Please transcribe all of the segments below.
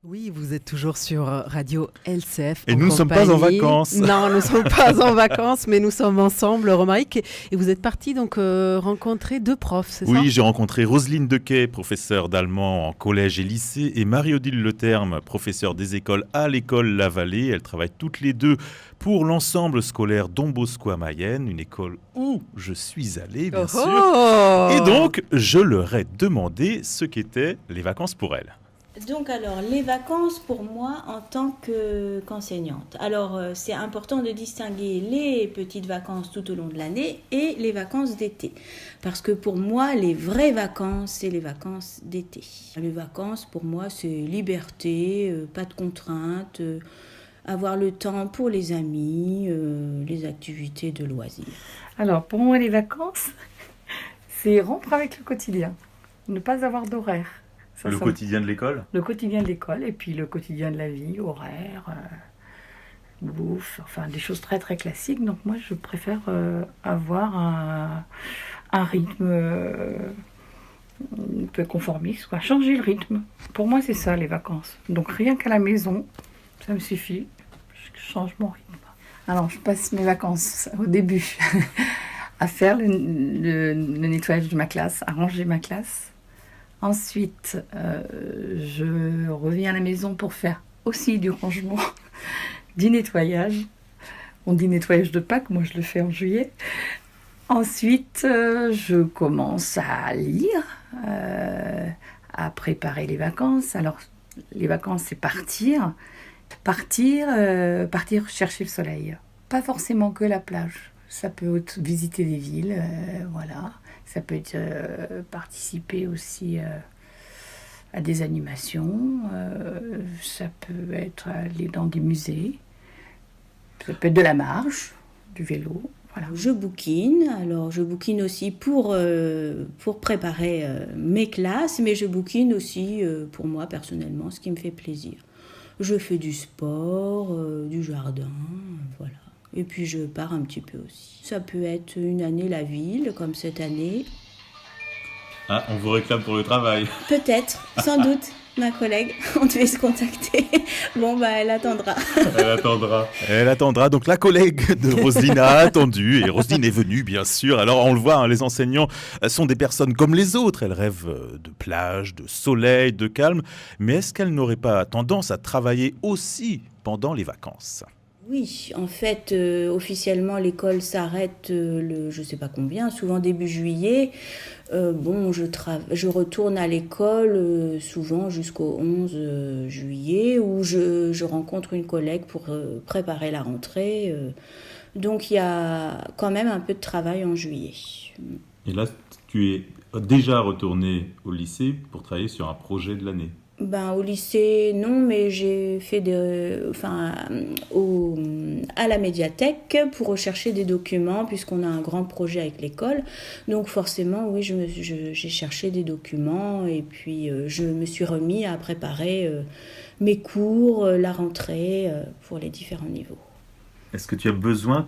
Oui, vous êtes toujours sur Radio LCF. Et nous ne sommes pas en vacances. Non, nous ne sommes pas en vacances, mais nous sommes ensemble, Romaric. Et vous êtes parti donc rencontrer deux profs, c'est ça? Oui, j'ai rencontré Roselyne Dequet, professeure d'allemand en collège et lycée, et Marie-Odile Leterme, professeure des écoles à l'école La Vallée. Elles travaillent toutes les deux pour l'ensemble scolaire Don Bosco à Mayenne, une école où je suis allé, bien sûr. Et donc, je leur ai demandé ce qu'étaient les vacances pour elles. Donc alors, les vacances pour moi en tant qu'enseignante. Alors, c'est important de distinguer les petites vacances tout au long de l'année et les vacances d'été. Parce que pour moi, les vraies vacances, c'est les vacances d'été. Les vacances, pour moi, c'est liberté, pas de contraintes, avoir le temps pour les amis, les activités de loisirs. Alors, pour moi, les vacances, c'est rompre avec le quotidien, ne pas avoir d'horaire. Quotidien de l'école ? Le quotidien de l'école et puis le quotidien de la vie, horaire, bouffe, enfin des choses très très classiques. Donc moi je préfère avoir un rythme un peu conformiste, quoi. Changer le rythme. Pour moi c'est ça les vacances. Donc rien qu'à la maison, ça me suffit, je change mon rythme. Alors je passe mes vacances au début à faire le nettoyage de ma classe, à ranger ma classe. Ensuite, je reviens à la maison pour faire aussi du rangement, du nettoyage. On dit nettoyage de Pâques, moi je le fais en juillet. Ensuite, je commence à lire, à préparer les vacances. Alors, les vacances, c'est partir chercher le soleil. Pas forcément que la plage. Ça peut être visiter des villes, voilà. Ça peut être participer aussi à des animations, ça peut être aller dans des musées, ça peut être de la marche, du vélo. Voilà. Je bouquine, alors je bouquine aussi pour préparer mes classes, mais je bouquine aussi pour moi personnellement, ce qui me fait plaisir. Je fais du sport, du jardin, voilà. Et puis je pars un petit peu aussi. Ça peut être une année la ville, comme cette année. Ah, on vous réclame pour le travail. Peut-être, sans doute, ma collègue, on devait se contacter. Bon, elle attendra. Elle attendra. Donc la collègue de Roselyne a attendu et Roselyne est venue, bien sûr. Alors on le voit, hein, les enseignants sont des personnes comme les autres. Elles rêvent de plage, de soleil, de calme. Mais est-ce qu'elles n'auraient pas tendance à travailler aussi pendant les vacances ? Oui, en fait, officiellement, l'école s'arrête je ne sais pas combien, souvent début juillet. Je retourne à l'école souvent jusqu'au 11 juillet où je rencontre une collègue pour préparer la rentrée. Donc, il y a quand même un peu de travail en juillet. Et là, tu es déjà retourné au lycée pour travailler sur un projet de l'année. Au lycée, non, mais j'ai fait à la médiathèque pour rechercher des documents, puisqu'on a un grand projet avec l'école. Donc forcément, oui, j'ai cherché des documents et puis je me suis remis à préparer mes cours, la rentrée pour les différents niveaux. Est-ce que tu as besoin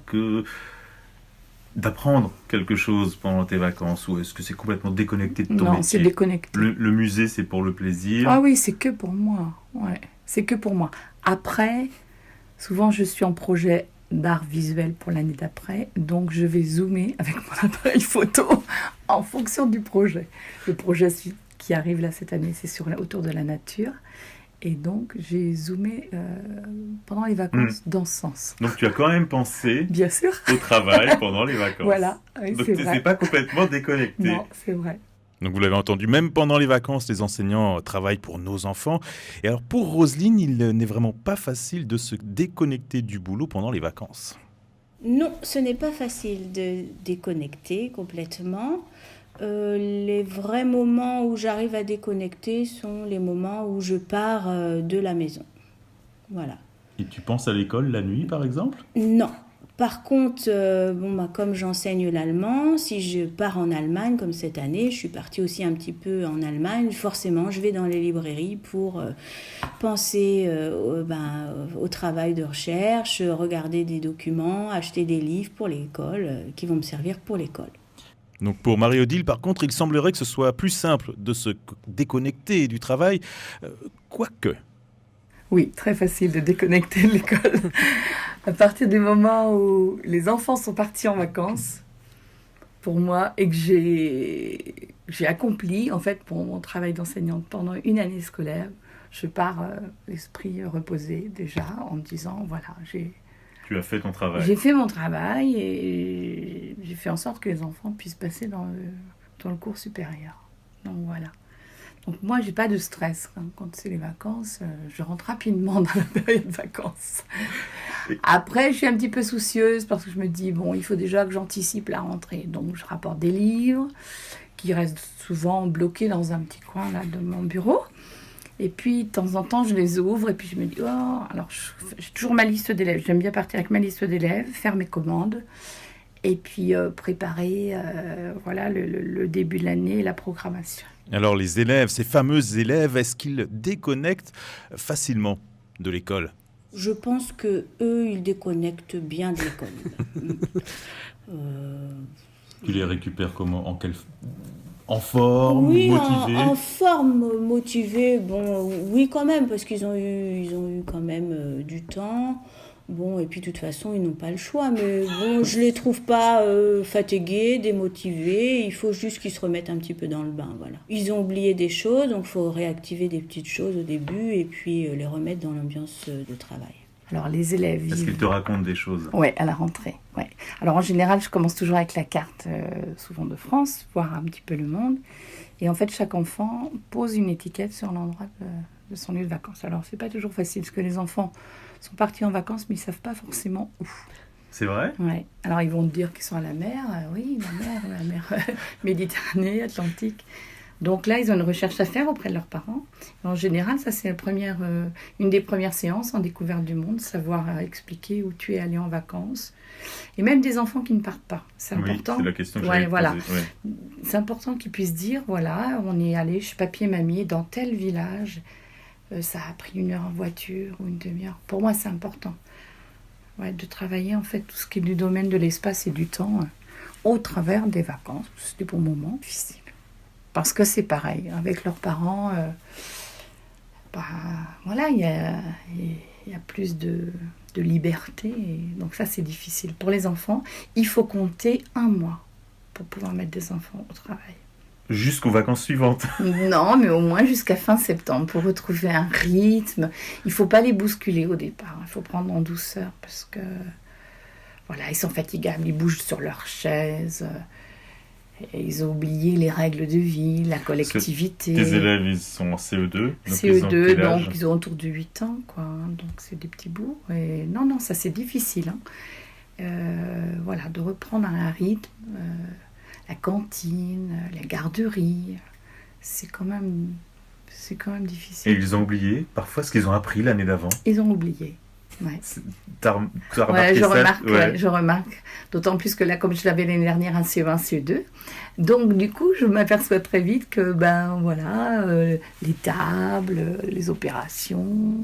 d'apprendre quelque chose pendant tes vacances ou est-ce que c'est complètement déconnecté de ton métier ? Non, c'est déconnecté. Le musée, c'est pour le plaisir. Ah oui, c'est que pour moi. Ouais, c'est que pour moi. Après, souvent, je suis en projet d'art visuel pour l'année d'après, donc je vais zoomer avec mon appareil photo en fonction du projet. Le projet qui arrive là cette année, c'est autour de la nature. Et donc, j'ai zoomé pendant les vacances dans ce sens. Donc, tu as quand même pensé bien sûr au travail pendant les vacances. Voilà, oui, donc, c'est vrai. C'est pas complètement déconnecté. Non, c'est vrai. Donc, vous l'avez entendu, même pendant les vacances, les enseignants travaillent pour nos enfants. Et alors, pour Roselyne, il n'est vraiment pas facile de se déconnecter du boulot pendant les vacances. Non, ce n'est pas facile de déconnecter complètement. Les vrais moments où j'arrive à déconnecter sont les moments où je pars de la maison. Voilà. Et tu penses à l'école la nuit, par exemple ? Non. Par contre, comme j'enseigne l'allemand, si je pars en Allemagne, comme cette année, je suis partie aussi un petit peu en Allemagne, forcément, je vais dans les librairies pour penser au travail de recherche, regarder des documents, acheter des livres pour l'école, qui vont me servir pour l'école. Donc pour Marie-Odile, par contre, il semblerait que ce soit plus simple de se déconnecter du travail, quoique. Oui, très facile de déconnecter de l'école. À partir du moment où les enfants sont partis en vacances, pour moi, et que j'ai accompli en fait mon travail d'enseignante pendant une année scolaire, je pars l'esprit reposé déjà en me disant voilà, Tu as fait ton travail. j'ai fait mon travail et j'ai fait en sorte que les enfants puissent passer dans le cours supérieur. Donc voilà. Donc moi, j'ai pas de stress quand c'est les vacances. Je rentre rapidement dans la période de vacances. Après, je suis un petit peu soucieuse parce que je me dis, bon, il faut déjà que j'anticipe la rentrée. Donc je rapporte des livres qui restent souvent bloqués dans un petit coin là, de mon bureau. Et puis, de temps en temps, je les ouvre et puis je me dis, oh, alors j'ai toujours ma liste d'élèves. J'aime bien partir avec ma liste d'élèves, faire mes commandes et puis préparer voilà, le début de l'année et la programmation. Alors les élèves, ces fameux élèves, est-ce qu'ils déconnectent facilement de l'école ? Je pense que eux, ils déconnectent bien de l'école. Tu les récupères comment ? En forme, Oui, motivés ? en forme, motivée, bon, oui quand même, parce qu'ils ont eu quand même du temps. Bon, et puis de toute façon, ils n'ont pas le choix, mais bon, je les trouve pas fatigués, démotivés. Il faut juste qu'ils se remettent un petit peu dans le bain, voilà. Ils ont oublié des choses, donc il faut réactiver des petites choses au début et puis les remettre dans l'ambiance de travail. Alors les élèves Est-ce vivent... qu'ils te racontent des choses ? Oui, à la rentrée. Ouais. Alors en général, je commence toujours avec la carte, souvent de France, voir un petit peu le monde. Et en fait, chaque enfant pose une étiquette sur l'endroit de son lieu de vacances. Alors c'est pas toujours facile, parce que les enfants sont partis en vacances, mais ils savent pas forcément où. C'est vrai ? Ouais. Alors ils vont te dire qu'ils sont à la mer. Oui, la mer Méditerranée, Atlantique. Donc là, ils ont une recherche à faire auprès de leurs parents. En général, ça c'est une des premières séances en découverte du monde, savoir expliquer où tu es allé en vacances. Et même des enfants qui ne partent pas. C'est important. Oui, c'est la question que Ouais, j'allais voilà. poser. Ouais. C'est important qu'ils puissent dire, voilà, on est allé chez papy et mamie dans tel village. Ça a pris 1 heure en voiture ou 1 demi-heure. Pour moi, c'est important. Ouais, de travailler en fait tout ce qui est du domaine de l'espace et du temps au travers des vacances. C'est des bons moments difficiles. Parce que c'est pareil, avec leurs parents, voilà, il y a plus de liberté. Et donc ça, c'est difficile. Pour les enfants, il faut compter 1 mois pour pouvoir mettre des enfants au travail. Jusqu'aux vacances suivantes. Non, mais au moins jusqu'à fin septembre pour retrouver un rythme. Il ne faut pas les bousculer au départ. Il faut prendre en douceur parce que voilà, ils sont fatigables. Ils bougent sur leur chaise. Et ils ont oublié les règles de vie, la collectivité. Tes élèves, ils sont en CE2. Donc CE2, donc ils ont autour de 8 ans, quoi. Donc c'est des petits bouts. Et non, ça c'est difficile. Voilà, de reprendre un rythme. La cantine, la garderie, c'est quand même difficile. Et ils ont oublié parfois ce qu'ils ont appris l'année d'avant. Ils ont oublié. Ouais. T'as remarqué ça ? Je remarque. D'autant plus que là, comme je l'avais l'année dernière, un CE1, CE2. Donc, du coup, je m'aperçois très vite que, les tables, les opérations,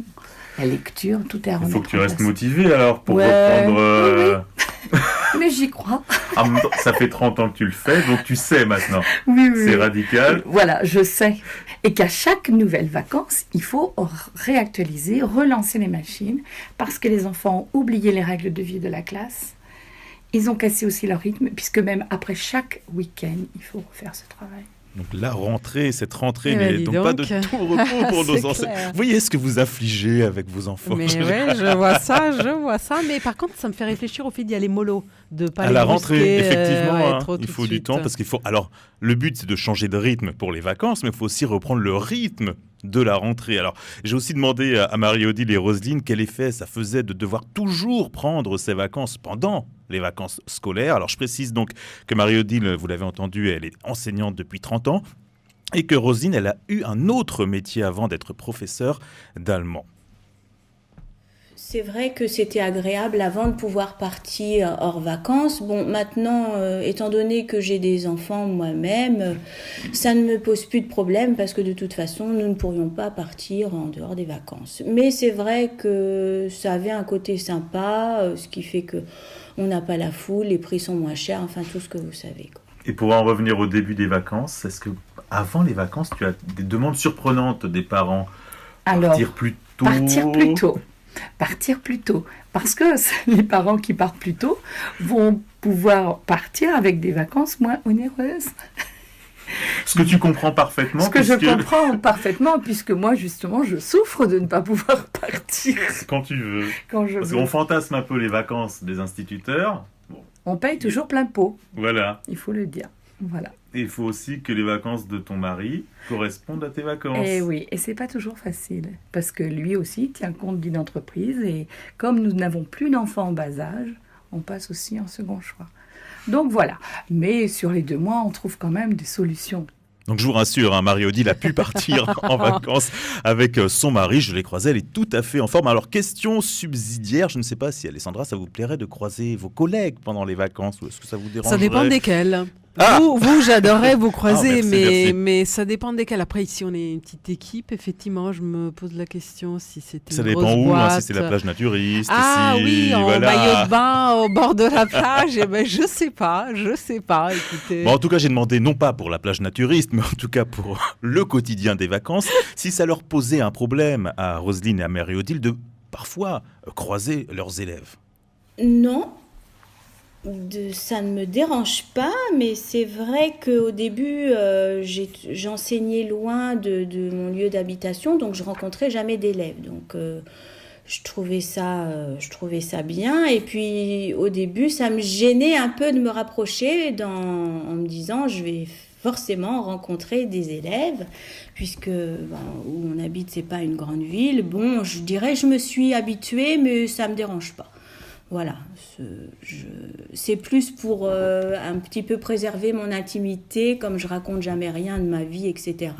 la lecture, tout est à remettre. Il faut que tu en restes place. motivé alors pour reprendre... Oui. Mais j'y crois. En même temps, ça fait 30 ans que tu le fais, donc tu sais maintenant. Oui. C'est radical. Voilà, je sais. Et qu'à chaque nouvelle vacances, il faut réactualiser, relancer les machines, parce que les enfants ont oublié les règles de vie de la classe. Ils ont cassé aussi leur rythme, puisque même après chaque week-end, il faut refaire ce travail. Donc la rentrée, cette rentrée, Eh mais ben, dis donc pas donc. de tout repos pour nos C'est enseignants. clair. Vous voyez ce que vous affligez avec vos enfants. Mais ouais, je vois ça. Mais par contre, ça me fait réfléchir au fait d'y aller mollo, de pas À les la brusquer, rentrée, effectivement, trop il tout faut de du suite. temps parce qu'il faut. Alors, le but c'est de changer de rythme pour les vacances, mais il faut aussi reprendre le rythme de la rentrée. Alors, j'ai aussi demandé à Marie-Odile et Roselyne quel effet ça faisait de devoir toujours prendre ses vacances pendant les vacances scolaires. Alors, je précise donc que Marie-Odile, vous l'avez entendu, elle est enseignante depuis 30 ans et que Roselyne, elle a eu un autre métier avant d'être professeure d'allemand. C'est vrai que c'était agréable avant de pouvoir partir hors vacances. Bon, maintenant, étant donné que j'ai des enfants moi-même, ça ne me pose plus de problème parce que de toute façon, nous ne pourrions pas partir en dehors des vacances. Mais c'est vrai que ça avait un côté sympa, ce qui fait que on n'a pas la foule, les prix sont moins chers, enfin tout ce que vous savez, quoi. Et pour en revenir au début des vacances, est-ce que avant les vacances, tu as des demandes surprenantes des parents? Alors, Partir plus tôt. Partir plus tôt. Partir plus tôt. Parce que les parents qui partent plus tôt vont pouvoir partir avec des vacances moins onéreuses. Ce que tu comprends parfaitement. Ce que je comprends parfaitement, puisque moi, justement, je souffre de ne pas pouvoir partir Quand tu veux. quand je Parce veux. qu'on fantasme un peu les vacances des instituteurs. Bon, On paye toujours plein pot, voilà. il faut le dire. Voilà. Et il faut aussi que les vacances de ton mari correspondent à tes vacances. Et oui, et c'est pas toujours facile, parce que lui aussi tient compte d'une entreprise, et comme nous n'avons plus d'enfants en bas âge, on passe aussi en second choix. Donc voilà, mais sur les 2 mois, on trouve quand même des solutions. Donc je vous rassure, hein, Marie-Odile a pu partir en vacances avec son mari. Je l'ai croisée, elle est tout à fait en forme. Alors question subsidiaire, je ne sais pas si Alessandra, ça vous plairait de croiser vos collègues pendant les vacances ou est-ce que ça vous dérangerait? Ça dépend desquels. Ah Vous, j'adorais vous croiser, merci, mais, merci. mais ça dépend desquels. Après, ici, on est une petite équipe. Effectivement, je me pose la question si c'était Ça une dépend grosse où, hein, boîte. si c'est la plage naturiste, Ah si... oui, en voilà. maillot de bain au bord de la plage. Eh ben, je sais pas. Écoutez. Bon, en tout cas, j'ai demandé non pas pour la plage naturiste, mais en tout cas pour le quotidien des vacances, si ça leur posait un problème à Roselyne et à Marie-Odile de parfois croiser leurs élèves. Non, ça ne me dérange pas, mais c'est vrai qu'au début, j'enseignais loin de mon lieu d'habitation, donc je rencontrais jamais d'élèves. Donc je trouvais ça bien. Et puis au début, ça me gênait un peu de me rapprocher en me disant je vais forcément rencontrer des élèves, puisque où on habite, c'est pas une grande ville. Bon, je dirais je me suis habituée, mais ça me dérange pas. Voilà, c'est plus pour un petit peu préserver mon intimité, comme je raconte jamais rien de ma vie, etc.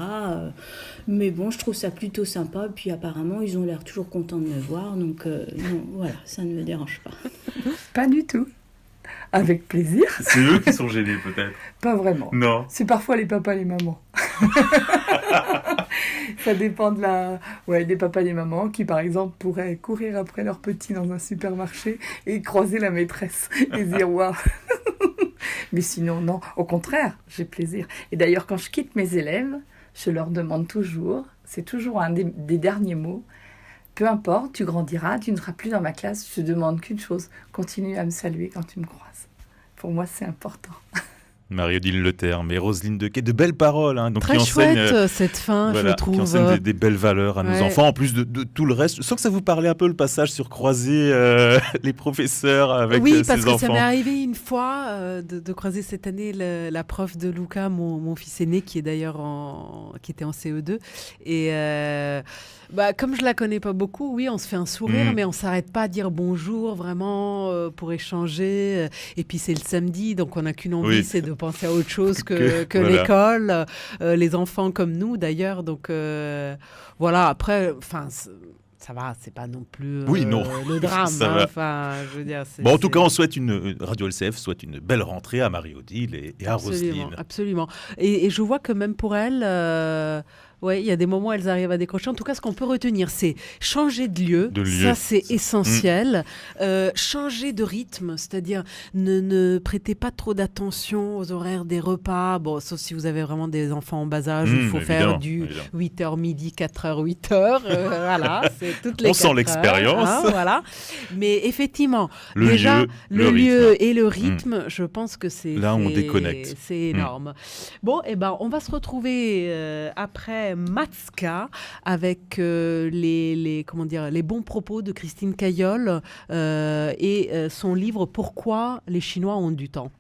Mais bon, je trouve ça plutôt sympa. Puis apparemment, ils ont l'air toujours contents de me voir. Donc non, voilà, ça ne me dérange pas. Pas du tout. Avec plaisir. C'est eux qui sont gênés peut-être. Pas vraiment. Non. C'est parfois les papas et les mamans. Ça dépend des papas et des mamans qui, par exemple, pourraient courir après leurs petits dans un supermarché et croiser la maîtresse et dire waouh. Mais sinon, non. Au contraire, j'ai plaisir. Et d'ailleurs, quand je quitte mes élèves, je leur demande toujours, c'est toujours un des derniers mots, peu importe, tu grandiras, tu ne seras plus dans ma classe, je te demande qu'une chose, continue à me saluer quand tu me croises. Pour moi, c'est important. Marie-Odile Le Terme et Roselyne Dequet, de belles paroles, hein, donc Très qui enseignent, chouette cette fin, voilà, je trouve. qui enseignent des belles valeurs à nos Ouais. enfants, en plus de tout le reste. Je sens que ça vous parlait un peu le passage sur croiser les professeurs avec Oui, ses parce que enfants. ça m'est arrivé une fois de croiser cette année la prof de Luca, mon fils aîné, qui est d'ailleurs qui était en CE2. Et comme je la connais pas beaucoup, oui, on se fait un sourire, mais on s'arrête pas à dire bonjour vraiment pour échanger. Et puis c'est le samedi, donc on n'a qu'une envie, c'est de penser à autre chose que voilà. l'école, les enfants comme nous d'ailleurs. Donc voilà, après, enfin. Ça va, c'est pas non plus le drame. Ça va. Enfin, je veux dire, En tout cas, on souhaite Radio LCF souhaite une belle rentrée à Marie-Odile et à Roselyne. Absolument. Et je vois que même pour elles, il y a des moments où elles arrivent à décrocher. En tout cas, ce qu'on peut retenir, c'est changer de lieu. Ça, c'est essentiel. Changer de rythme, c'est-à-dire ne prêtez pas trop d'attention aux horaires des repas. Bon, sauf si vous avez vraiment des enfants en bas âge, il faut faire du 8h midi, 4h, 8h. Voilà, c'est toutes les on sent l'expérience. Hein, voilà. Mais effectivement, le lieu et le rythme, je pense que c'est... Là, on déconnecte. C'est énorme. Bon, on va se retrouver après Matska avec les bons propos de Christine Caillol et son livre « Pourquoi les Chinois ont du temps ».